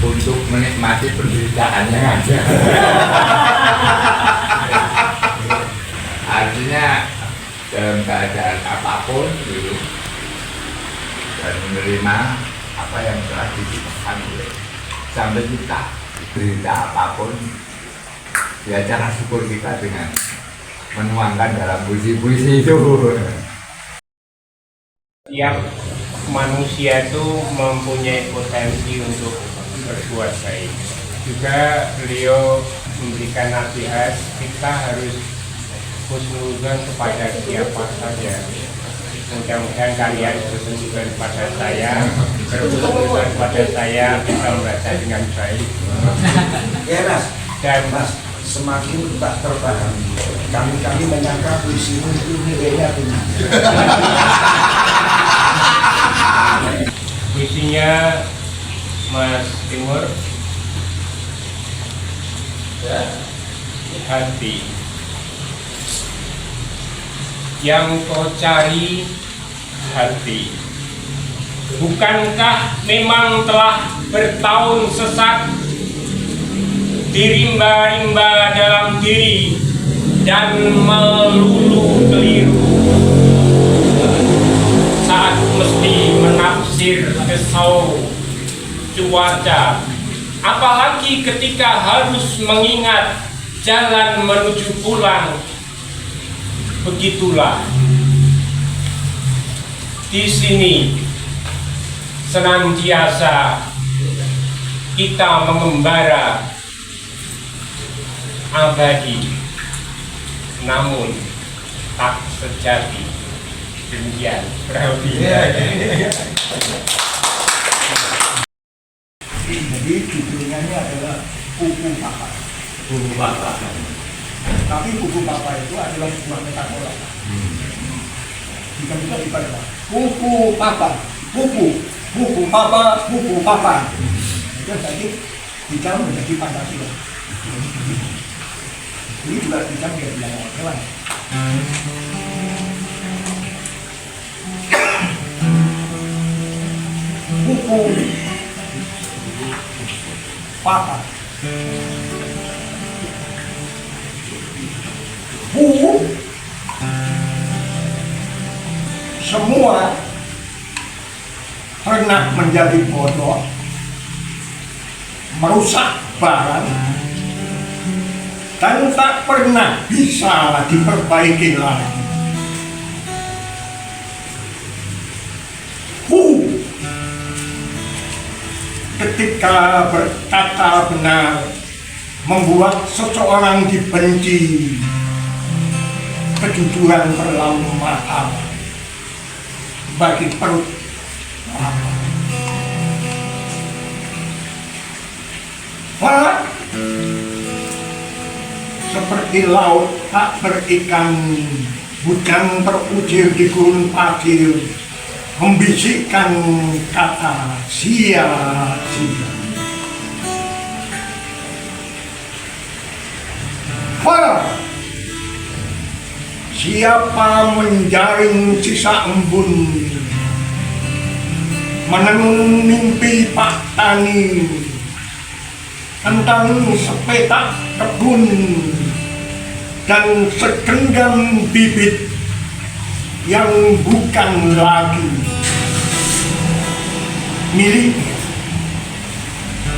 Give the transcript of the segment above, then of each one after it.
untuk menikmati penderitaannya aja. Artinya dalam keadaan apapun gitu, dan menerima apa yang telah dititipkan oleh Sang Pencipta. Berita apapun, ya cara syukur kita dengan menuangkan dalam puisi-puisi itu. Tiap manusia itu mempunyai potensi untuk berbuat baik. Juga beliau memberikan nasihat, kita harus husnuzon kepada siapa saja. Mudah-mudahan kalian berhusnuzon pada saya, berhusnuzon pada saya, bisa membaca dengan baik. Ya Mas, Dan Mas, semakin tak terpahami. Kami menyangka puisi itu nilainya tinggi. puisinya Mas Timur, hati yang kau cari hati, bukankah memang telah bertahun sesat dirimba-rimba dalam diri dan melulu keliru saat mesti menafsir kesau cuaca, apalagi ketika harus mengingat jalan menuju pulang. Begitulah di sini senantiasa kita mengembara abadi, namun tak sejati. Demikian Jadi judulnya ini adalah Buku Papa. Buku Papa. Tapi buku Papa itu adalah sebuah metafora. Jika kita dibaca buku Papa, buku Papa, buku Papa. Itu jadi bisa menjadi Pancasila. Ini juga bisa menjadi hewan. Buku Papa. Bu, semua pernah menjadi bodoh, merusak barang, dan tak pernah bisa diperbaiki lagi. Bu, ketika berkata benar, membuat seseorang dibenci. Kejujuran terlalu mahal bagi perut lapar. Wah, seperti laut tak berikan, hujan terucir di gurun pasir, membisikkan kata sia-sia. Wah, siapa menjaring sisa embun, menenun mimpi Pak Tani tentang sepetak kebun dan segenggam bibit yang bukan lagi miliknya.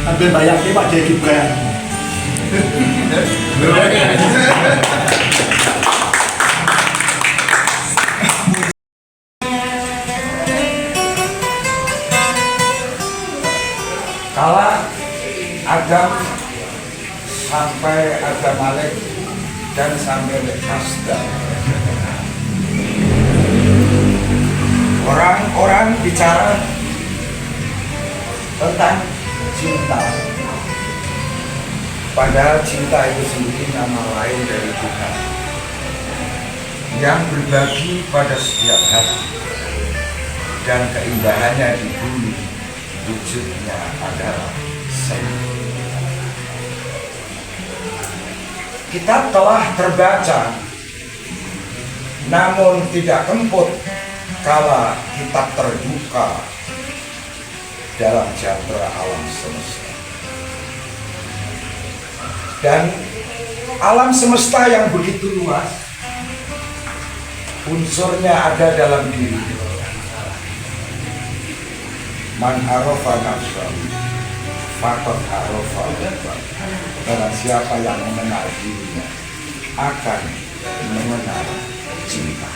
Tapi bayangnya Pak Jaya Gibran. Kala Adam sampai Adam Malik dan sampai Nasdaq, orang-orang bicara tentang cinta, padahal cinta itu sendiri nama lain dari Tuhan yang berbagi pada setiap hati, dan keindahannya di bumi wujudnya adalah seni. Kitab telah terbaca, namun tidak kemput kala kitab terbuka dalam jatra alam semesta. Dan alam semesta yang begitu luas, unsurnya ada dalam diri. Man arafa nafsahu faqad arafa. Barang siapa yang mengenal dirinya akan mengenal cinta.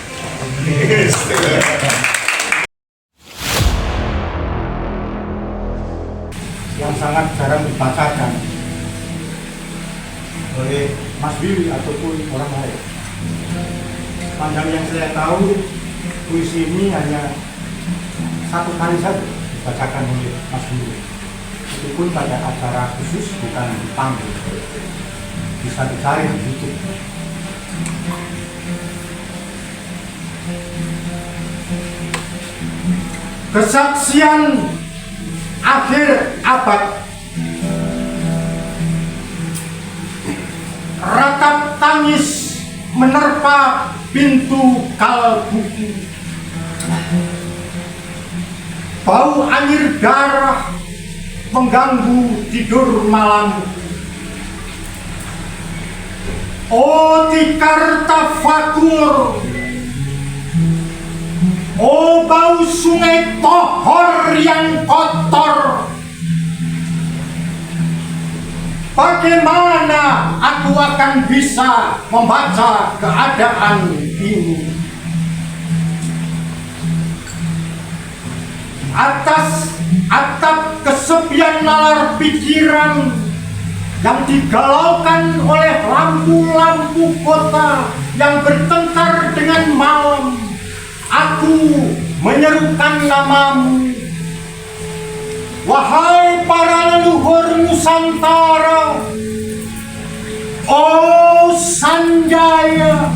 Yang sangat jarang dibacakan oleh Mas Willy ataupun orang lain. Panjang yang saya tahu, puisi ini hanya satu kali saja dibacakan oleh Mas Willy. Itu pun pada acara khusus, bukan dipanggil. Bisa dicari di YouTube. Kesaksian akhir abad, ratap tangis menerpa pintu kalbuku, bau anjir darah mengganggu tidur malam. Oh tikar tafakur, oh bau sungai Tohor yang kotor. Bagaimana aku akan bisa membaca keadaan ini? Atas atap kesepian nalar pikiran yang digalaukan oleh lampu-lampu kota yang bertengkar dengan malam, aku menyerukan namamu. Wahai para leluhur Nusantara, oh Sanjaya,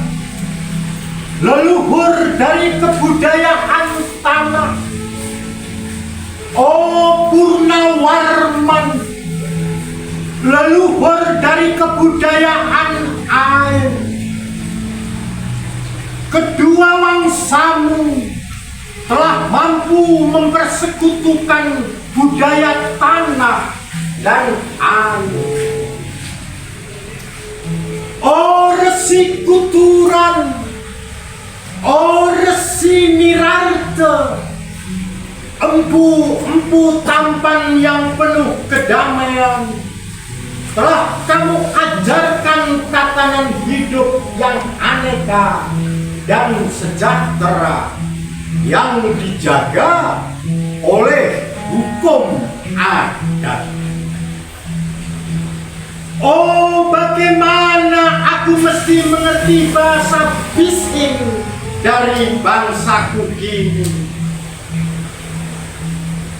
leluhur dari kebudayaan tanah, oh Purnawarman, leluhur dari kebudayaan air. Kedua wangsamu telah mampu mempersekutukan budaya tanah dan air. Oh Resi Kuturan, oh Resi Mirarte, empu tampan yang penuh kedamaian, telah kamu ajarkan tatanan hidup yang aneka dan sejahtera yang dijaga oleh hukum adat. Oh bagaimana aku mesti mengerti bahasa bising dari bangsaku kini.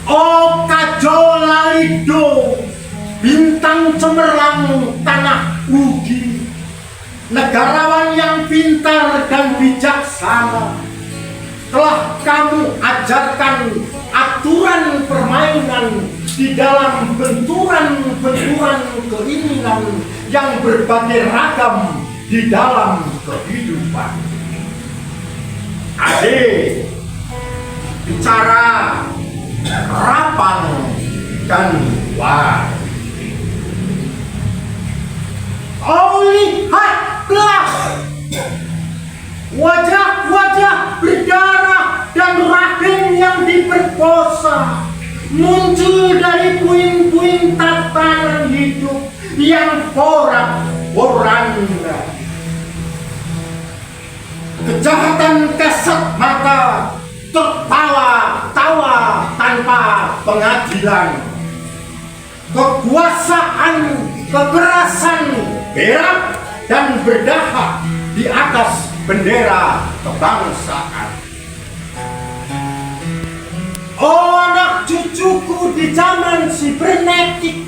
Oh Kajolalido, bintang cemerlang tanah Ugi, negarawan yang pintar dan bijaksana, telah kamu ajarkan aturan permainan di dalam benturan-benturan keinginan yang berbagai ragam di dalam kehidupan. Adik, bicara rapang dan wah. Oh lihatlah wajah-wajah berdarah dan rahim yang diperkosa muncul dari puing-puing tatanan hidup yang porak-poranda. Kejahatan kasat mata tertawa-tawa tanpa pengadilan. Kekuasaan, kekerasan berak dan berdahak di atas bendera kebangsaan. Oh anak cucuku di zaman sibernetik,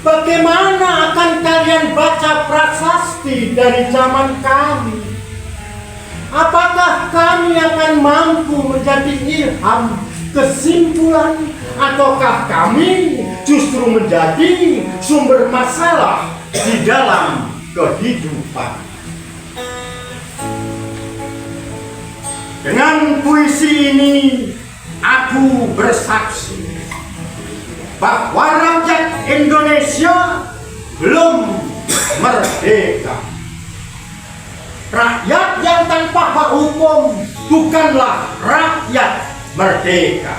bagaimana akan kalian baca prasasti dari zaman kami? Apakah kami akan mampu menjadi ilham, kesimpulan, ataukah kami justru menjadi sumber masalah di dalam kehidupan? Dengan puisi ini aku bersaksi bahwa rakyat Indonesia belum merdeka. Rakyat yang tanpa hak hukum bukanlah rakyat merdeka.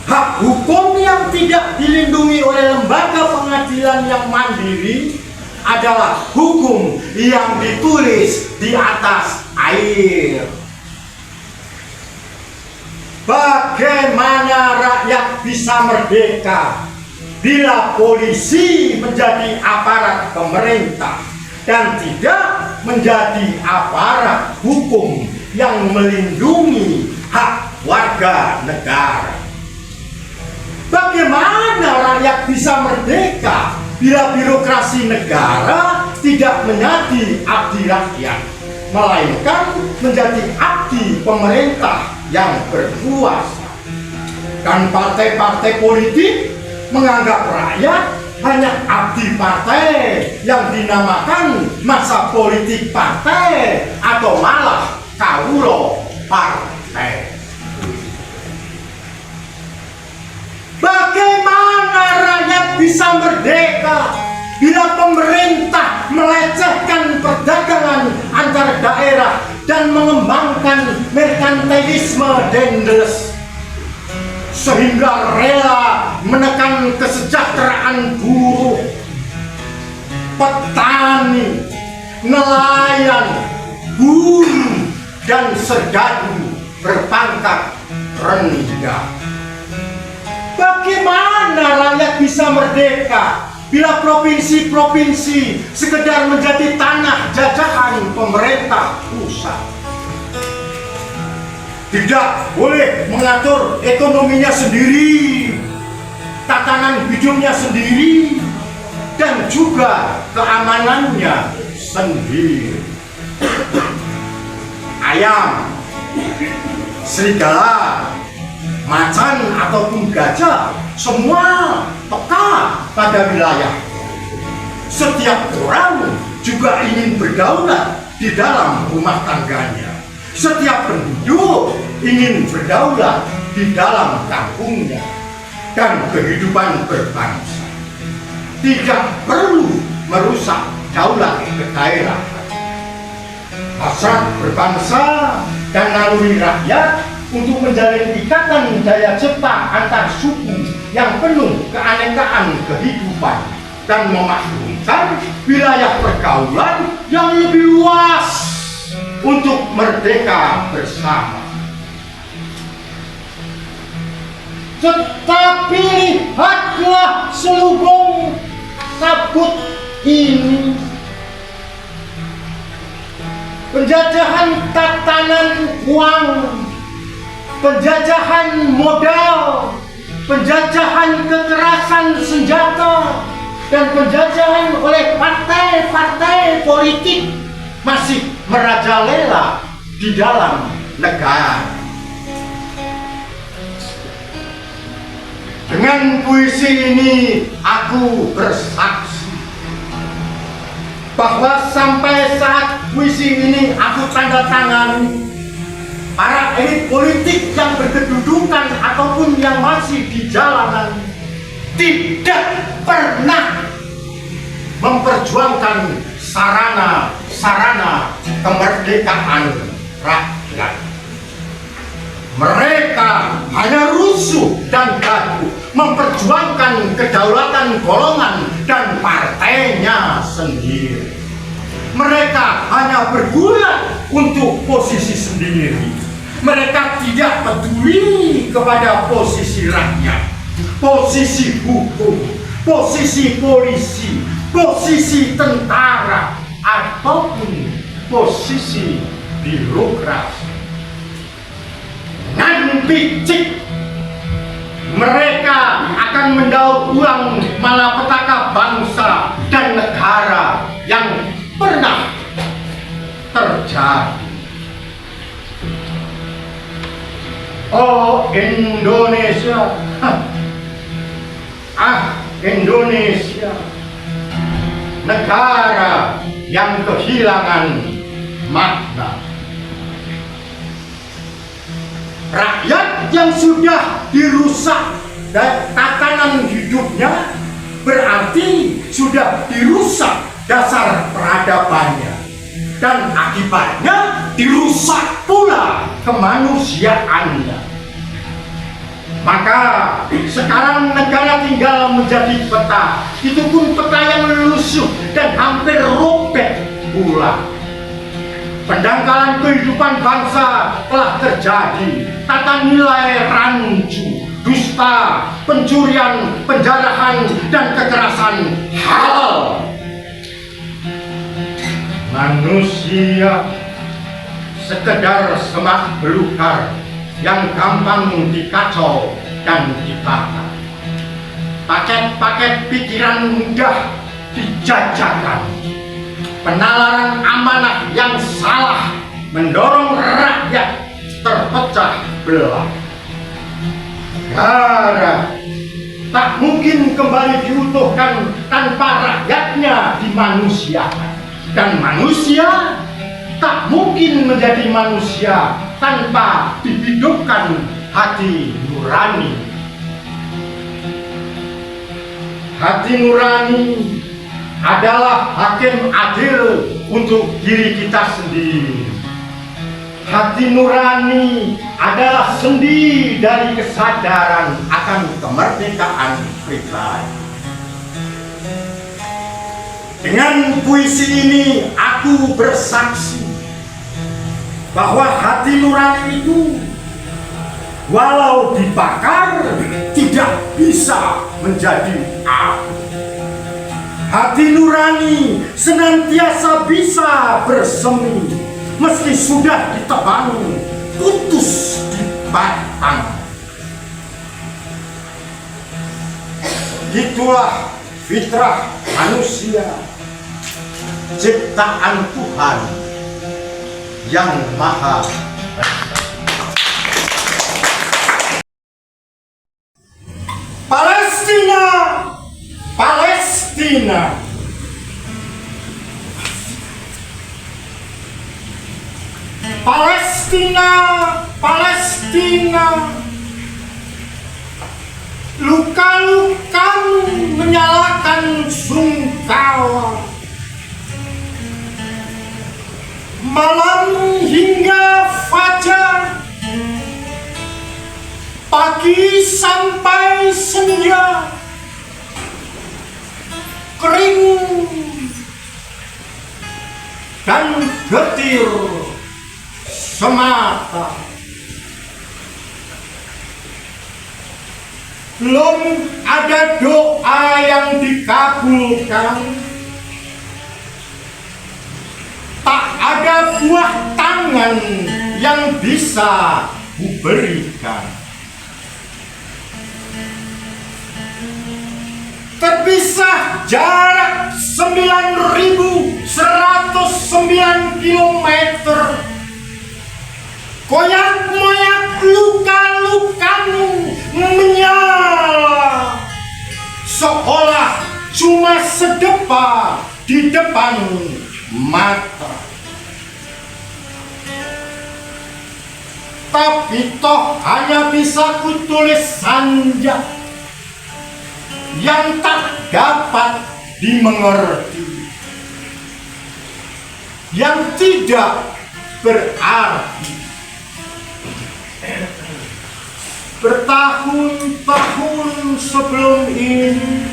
Hak hukum yang tidak dilindungi oleh lembaga pengadilan yang mandiri adalah hukum yang ditulis di atas air. Bagaimana rakyat bisa merdeka bila polisi menjadi aparat pemerintah dan tidak menjadi aparat hukum yang melindungi hak warga negara? Bagaimana rakyat bisa merdeka bila birokrasi negara tidak menjadi abdi rakyat, melainkan menjadi abdi pemerintah yang berkuasa? Dan partai-partai politik menganggap rakyat hanya abdi partai yang dinamakan masa politik partai atau malah kawulo partai. Bagaimana rakyat bisa merdeka bila pemerintah melecehkan perdagangan antar daerah dan mengembangkan merkantilisme dendes, sehingga rela menekan kesejahteraan buruh, petani, nelayan, buruh, dan serdadu berpangkat rendah? Bagaimana rakyat bisa merdeka bila provinsi-provinsi sekedar menjadi tanah jajahan pemerintah pusat? Tidak boleh mengatur ekonominya sendiri, tatanan hidupnya sendiri, dan juga keamanannya sendiri. Ayam, serigala, macan ataupun gajah semua peka pada wilayah. Setiap orang juga ingin berdaulat di dalam rumah tangganya. Setiap penduduk ingin berdaulat di dalam kampungnya. Dan kehidupan berbangsa tidak perlu merusak daulat kedaerahan. Hasrat berbangsa dan naluri rakyat untuk menjalin ikatan daya cipta antar suku yang penuh keanekaan kehidupan dan memaklumkan wilayah pergaulan yang lebih luas untuk merdeka bersama. Tetapi lihatlah selubung sabut ini. Penjajahan tatanan uang, penjajahan modal, penjajahan kekerasan senjata, dan penjajahan oleh partai-partai politik masih merajalela di dalam negara. Dengan puisi ini aku bersaksi bahwa sampai saat puisi ini aku tanda tangani, para elit politik yang berkedudukan ataupun yang masih di jalanan tidak pernah memperjuangkan sarana-sarana kemerdekaan rakyat. Mereka hanya rusuh dan gaduh memperjuangkan kedaulatan golongan dan partainya sendiri. Mereka hanya bergulat untuk posisi sendiri. Mereka tidak peduli kepada posisi rakyat, posisi hukum, posisi polisi, posisi tentara, ataupun posisi birokrasi. Dengan picik mereka akan mendaur ulang malapetaka bangsa dan negara yang pernah terjadi. Oh Indonesia, Indonesia, negara yang kehilangan makna. Rakyat yang sudah dirusak dan tatanan hidupnya berarti sudah dirusak dasar peradabannya, dan akibatnya dirusak pula kemanusiaannya. Maka sekarang negara tinggal menjadi peta, itu pun peta yang lusuh dan hampir robek pula. Pendangkalan kehidupan bangsa telah terjadi, tata nilai rancu, dusta, pencurian, penjarahan, dan kekerasan halal. Manusia sekedar semak belukar yang gampang dikacau dan dibakar. Paket-paket pikiran mudah dijajakan. Penalaran amanah yang salah mendorong rakyat terpecah belah. Negara tak mungkin kembali diutuhkan tanpa rakyatnya dimanusiakan. Dan manusia tak mungkin menjadi manusia tanpa dihidupkan hati nurani. Hati nurani adalah hakim adil untuk diri kita sendiri. Hati nurani adalah sendi dari kesadaran akan kemerdekaan pribadi. Dengan puisi ini aku bersaksi bahwa hati nurani itu walau dibakar tidak bisa menjadi api. Hati nurani senantiasa bisa bersemi meski sudah ditebang putus di batang. Itulah fitrah manusia, ciptaan Tuhan yang maha. Palestina, Palestina. Palestina, Palestina. Luka-lukamu menyalakan sungkawa. Malam hingga fajar, pagi sampai senja, kering dan getir semata. Belum ada doa yang dikabulkan, tak ada buah tangan yang bisa kuberikan. Terpisah jarak 9.109 kilometer, koyak-moyak luka-lukamu menyala seolah cuma sedepa di depan mata. Tapi toh hanya bisa kutulis saja yang tak dapat dimengerti, yang tidak berarti. Bertahun-tahun sebelum ini,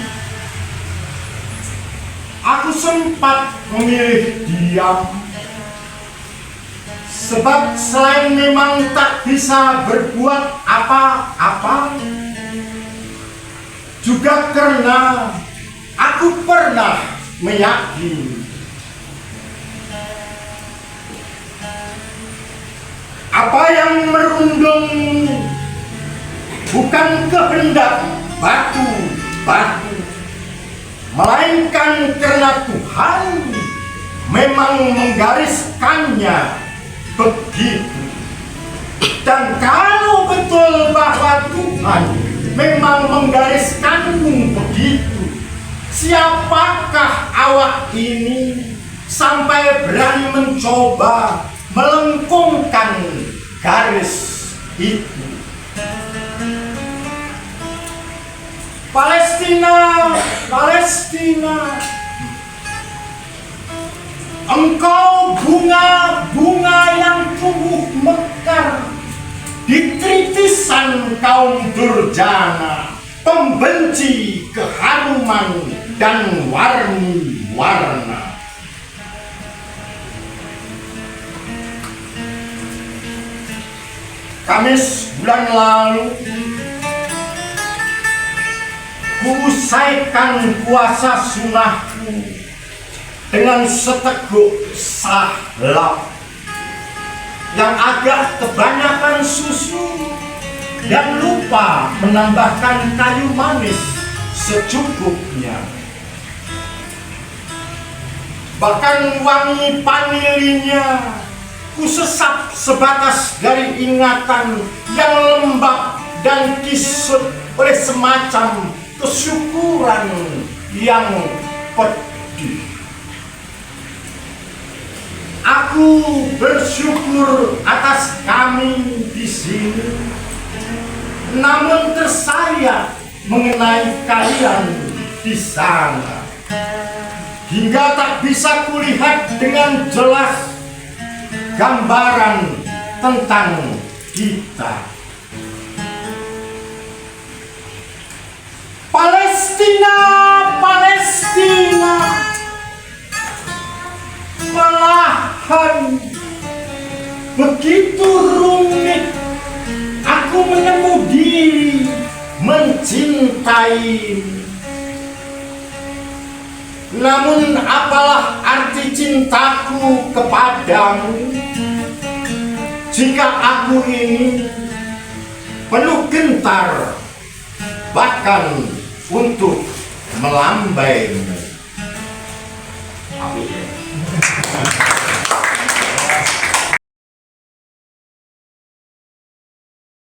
aku sempat memilih diam, sebab selain memang tak bisa berbuat apa-apa, juga karena aku pernah meyakini apa yang merundung bukan kehendak batu-batu, melainkan karena Tuhan memang menggariskannya begitu. Dan kalau betul bahwa Tuhan memang menggariskanmu begitu, siapakah awak ini sampai berani mencoba melengkungkan garis itu? Palestina, Palestina, engkau bunga-bunga yang tumbuh mekar di tritisan kaum durjana, pembenci keharuman dan warna-warna. Kamis bulan lalu, kuusaikan puasa sunahku dengan seteguk sahlab yang agak kebanyakan susu dan lupa menambahkan kayu manis secukupnya. Bahkan wangi vanilinya kusesap sebatas dari ingatan yang lembab dan kisut oleh semacam kesyukuran yang pedih. Aku bersyukur atas kami di sini, namun tersayat mengenai kalian di sana, hingga tak bisa kulihat dengan jelas gambaran tentang kita. Palestina, Palestina, malahan begitu rumit aku menemu diri mencintaimu. Namun apalah arti cintaku kepadamu jika aku ini penuh gentar bahkan untuk melambaimu. Amin.